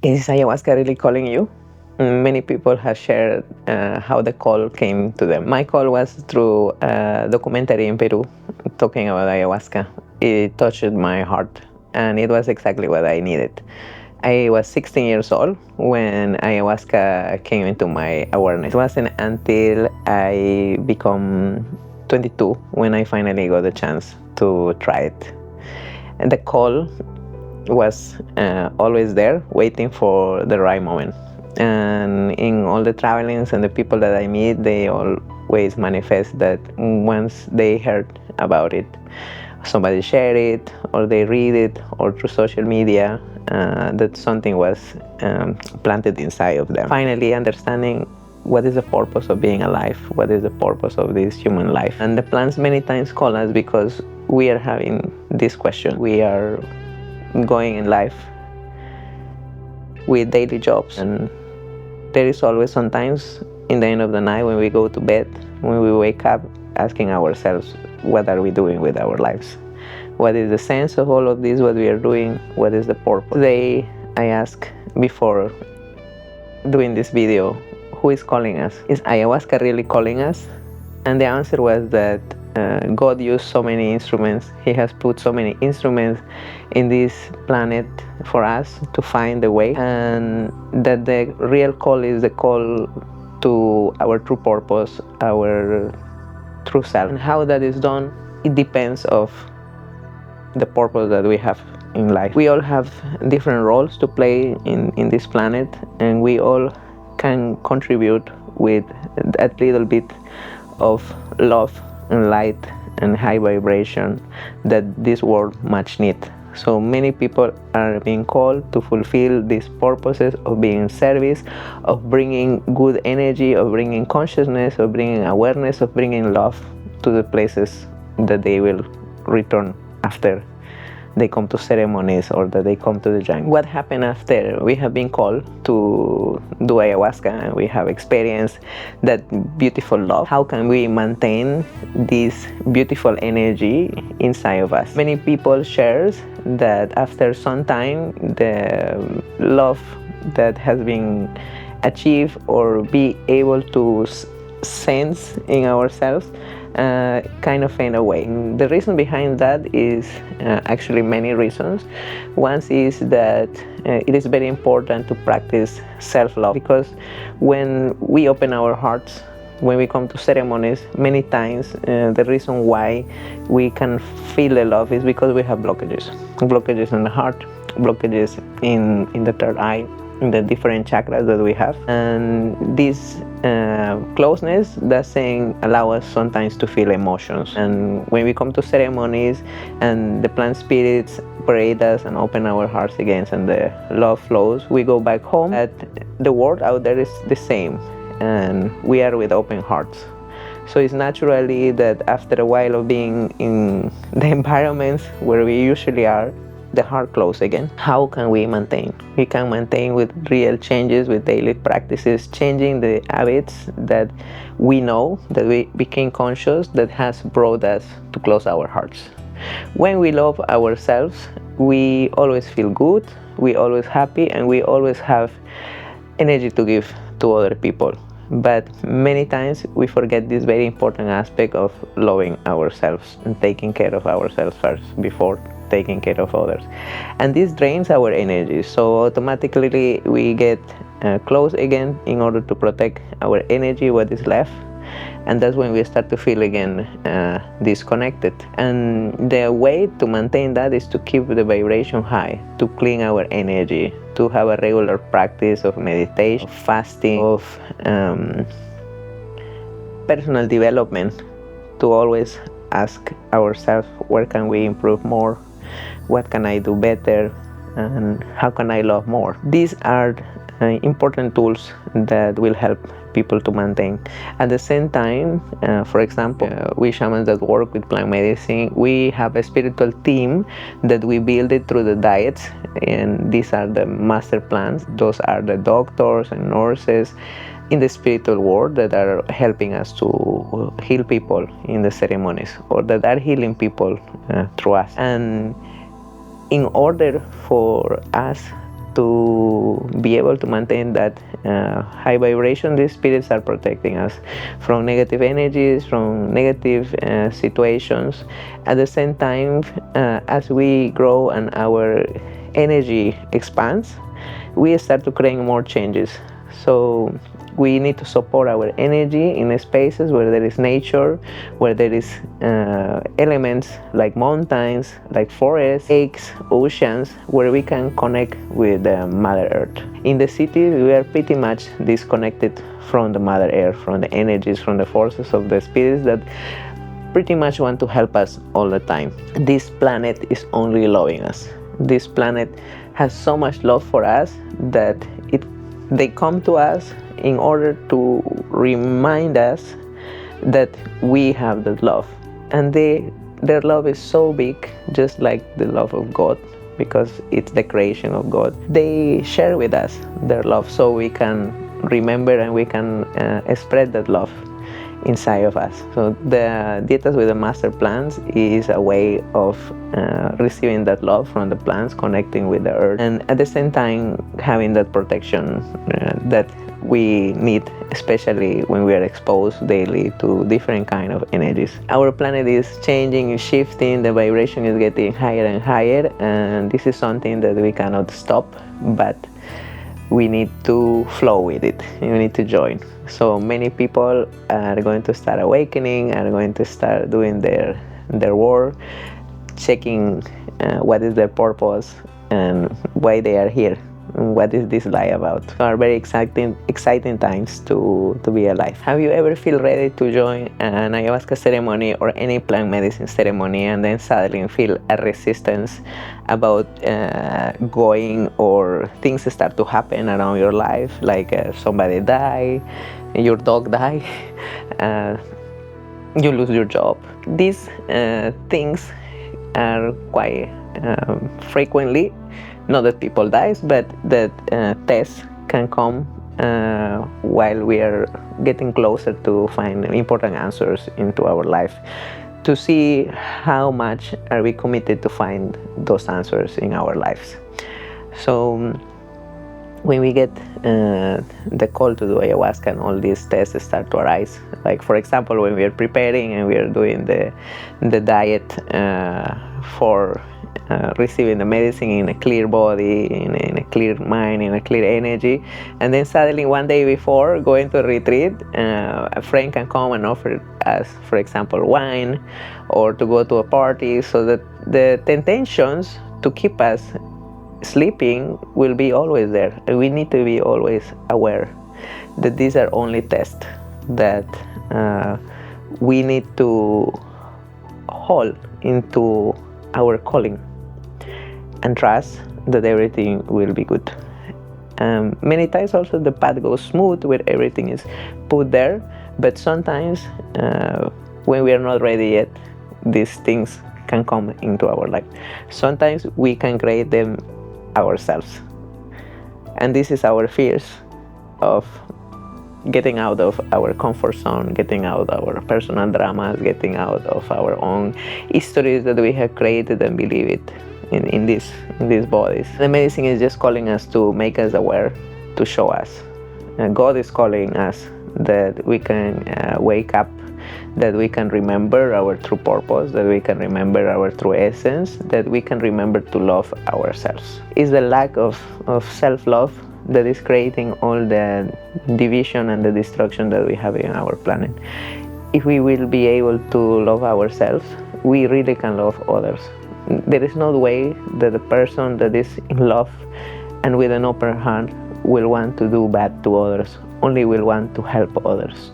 Is ayahuasca really calling you? Many people have shared how the call came to them. My call was through a documentary in Peru talking about ayahuasca. It touched my heart, and it was exactly what I needed. I was 16 years old when ayahuasca came into my awareness. It wasn't until I become 22 when I finally got the chance to try it. And the call was always there, waiting for the right moment. And in all the travelings and the people that I meet, they always manifest that once they heard about it, somebody shared it, or they read it, or through social media, that something was planted inside of them. Finally, understanding what is the purpose of being alive, what is the purpose of this human life. And the plants many times call us because we are having this question. We are going in life with daily jobs, and there is always sometimes in the end of the night when we go to bed, when we wake up, asking ourselves, what are we doing with our lives? What is the sense of all of this, what we are doing? What is the purpose? Today, I ask, before doing this video, who is calling us? Is ayahuasca really calling us? And the answer was that God used so many instruments. He has put so many instruments in this planet for us to find the way, and that the real call is the call to our true purpose, our true self. And how that is done, it depends of the purpose that we have in life. We all have different roles to play in this planet, and we all can contribute with that little bit of love and light and high vibration that this world much needs. So many people are being called to fulfill these purposes of being in service, of bringing good energy, of bringing consciousness, of bringing awareness, of bringing love to the places that they will return after they come to ceremonies or that they come to the jungle. What happened after we have been called to do ayahuasca and we have experienced that beautiful love? How can we maintain this beautiful energy inside of us? Many people shares that after some time, the love that has been achieved or be able to sense in ourselves kind of fade away. The reason behind that is actually many reasons. One is that it is very important to practice self-love, because when we open our hearts, when we come to ceremonies, many times the reason why we can feel the love is because we have blockages in the heart, blockages in the third eye, in the different chakras that we have, and this closeness doesn't allow us sometimes to feel emotions. And when we come to ceremonies and the plant spirits parade us and open our hearts again and the love flows, we go back home, that the world out there is the same and we are with open hearts. So it's naturally that after a while of being in the environments where we usually are, the heart close again. How can we maintain? We can maintain with real changes, with daily practices, changing the habits that we know, that we became conscious, that has brought us to close our hearts. When we love ourselves, we always feel good, we always happy, and we always have energy to give to other people. But many times we forget this very important aspect of loving ourselves and taking care of ourselves first before taking care of others. And this drains our energy, so automatically we get close again in order to protect our energy, what is left. And that's when we start to feel again disconnected. And the way to maintain that is to keep the vibration high, to clean our energy, to have a regular practice of meditation, of fasting, of personal development, to always ask ourselves, where can we improve more? What can I do better? And how can I love more? These are important tools that will help people to maintain. At the same time, for example, we shamans that work with plant medicine, we have a spiritual team that we build it through the diets, and these are the master plants. Those are the doctors and nurses in the spiritual world that are helping us to heal people in the ceremonies, or that are healing people through us. And in order for us to be able to maintain that high vibration, these spirits are protecting us from negative energies, from negative situations. At the same time, as we grow and our energy expands, we start to create more changes. So we need to support our energy in spaces where there is nature, where there is elements like mountains, like forests, lakes, oceans, where we can connect with the Mother Earth. In the cities, we are pretty much disconnected from the Mother Earth, from the energies, from the forces of the spirits that pretty much want to help us all the time. This planet is only loving us. This planet has so much love for us that they come to us in order to remind us that we have that love. And their love is so big, just like the love of God, because it's the creation of God. They share with us their love so we can remember and we can spread that love inside of us. So the dietas with the master plants is a way of receiving that love from the plants, connecting with the earth, and at the same time having that protection that we need, especially when we are exposed daily to different kind of energies. Our planet is changing, shifting, the vibration is getting higher and higher, and this is something that we cannot stop, but we need to flow with it. You need to join. So many people are going to start awakening, are going to start doing their work, checking what is their purpose and why they are here. What is this life about? Are very exciting times to be alive. Have you ever feel ready to join an ayahuasca ceremony or any plant medicine ceremony and then suddenly feel a resistance about going, or things start to happen around your life, like somebody die, your dog die, you lose your job? These things are quite frequently. Not that people dies, but that tests can come while we are getting closer to find important answers into our life, to see how much are we committed to find those answers in our lives. So when we get the call to do ayahuasca and all these tests start to arise, like for example when we are preparing and we are doing the diet for receiving the medicine in a clear body, in a clear mind, in a clear energy, and then suddenly one day before going to a retreat, a friend can come and offer us, for example, wine, or to go to a party, so that the temptations to keep us sleeping will be always there. And we need to be always aware that these are only tests, that we need to hold into our calling and trust that everything will be good. Many times also the path goes smooth where everything is put there, but sometimes when we are not ready yet, these things can come into our life. Sometimes we can create them ourselves, and this is our fears of getting out of our comfort zone, getting out of our personal dramas, getting out of our own histories that we have created and believe it in these bodies. The medicine is just calling us to make us aware, to show us. God is calling us that we can wake up, that we can remember our true purpose, that we can remember our true essence, that we can remember to love ourselves. It's the lack of self-love that is creating all the division and the destruction that we have in our planet. If we will be able to love ourselves, we really can love others. There is no way that a person that is in love and with an open heart will want to do bad to others, only will want to help others.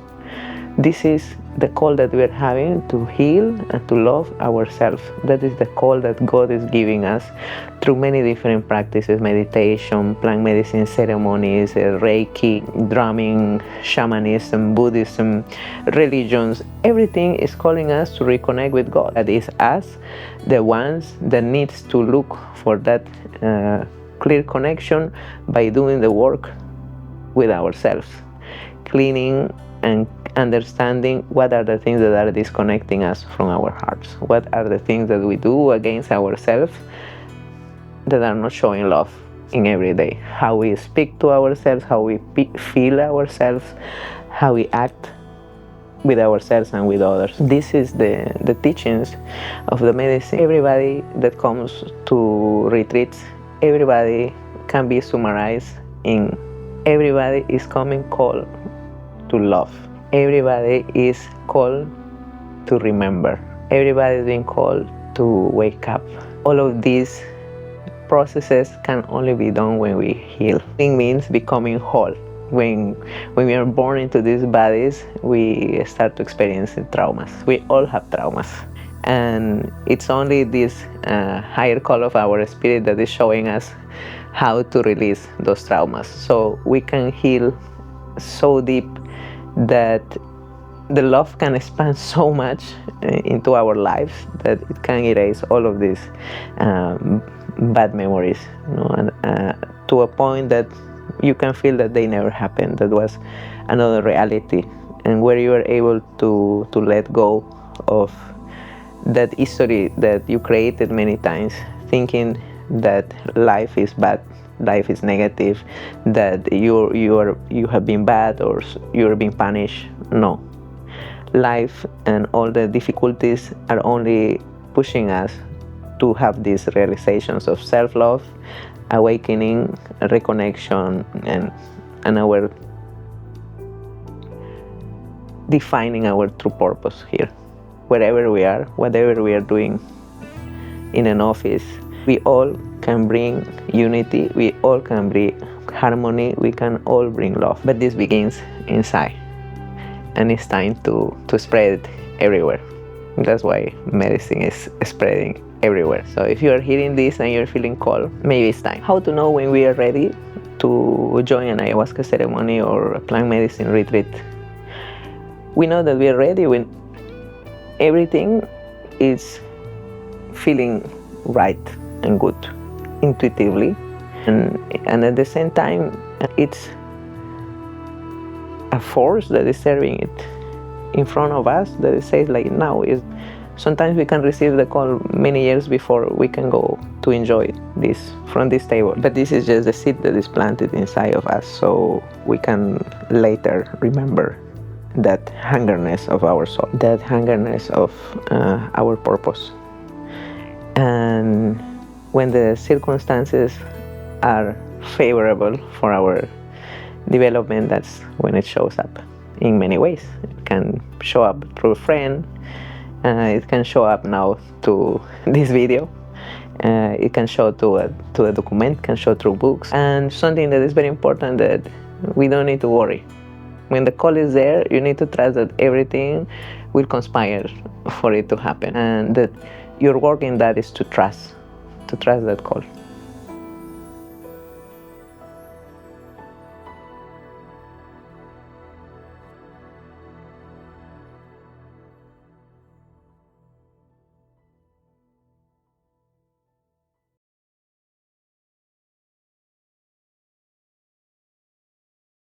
This is the call that we are having, to heal and to love ourselves. That is the call that God is giving us through many different practices: meditation, plant medicine ceremonies, Reiki, drumming, shamanism, Buddhism, religions. Everything is calling us to reconnect with God. That is us, the ones that needs to look for that clear connection by doing the work with ourselves, cleaning and understanding what are the things that are disconnecting us from our hearts, what are the things that we do against ourselves that are not showing love. in every day. How we speak to ourselves, how we feel ourselves, how we act with ourselves and with others. This is the teachings of the medicine. Everybody that comes to retreats, everybody can be summarized in everybody is coming called to love. Everybody is called to remember. Everybody is being called to wake up. All of these processes can only be done when we heal. Healing means becoming whole. When we are born into these bodies, we start to experience traumas. We all have traumas. And it's only this higher call of our spirit that is showing us how to release those traumas. So we can heal so deep that the love can expand so much into our lives that it can erase all of these bad memories, and to a point that you can feel that they never happened. That was another reality, and where you are able to let go of that history that you created many times, thinking that life is bad, life is negative, that you have been bad or you're being punished. No, life and all the difficulties are only pushing us to have these realizations of self-love, awakening, reconnection, and our defining our true purpose here. Wherever we are, whatever we are doing in an office, we all can bring unity, we all can bring harmony, we can all bring love. But this begins inside, and it's time to spread it everywhere. That's why medicine is spreading everywhere. So if you are hearing this and you're feeling called, maybe it's time. How to know when we are ready to join an ayahuasca ceremony or a plant medicine retreat? We know that we are ready when everything is feeling right and good intuitively, and at the same time it's a force that is serving it in front of us, that it says like now is. Sometimes we can receive the call many years before we can go to enjoy this from this table, but this is just the seed that is planted inside of us, so we can later remember that hungerness of our soul, that hungerness of our purpose. And when the circumstances are favorable for our development, that's when it shows up in many ways. It can show up through a friend, it can show up now to this video, it can show to a document, can show through books. And something that is very important, that we don't need to worry. When the call is there, you need to trust that everything will conspire for it to happen, and that your work in that is to trust that call.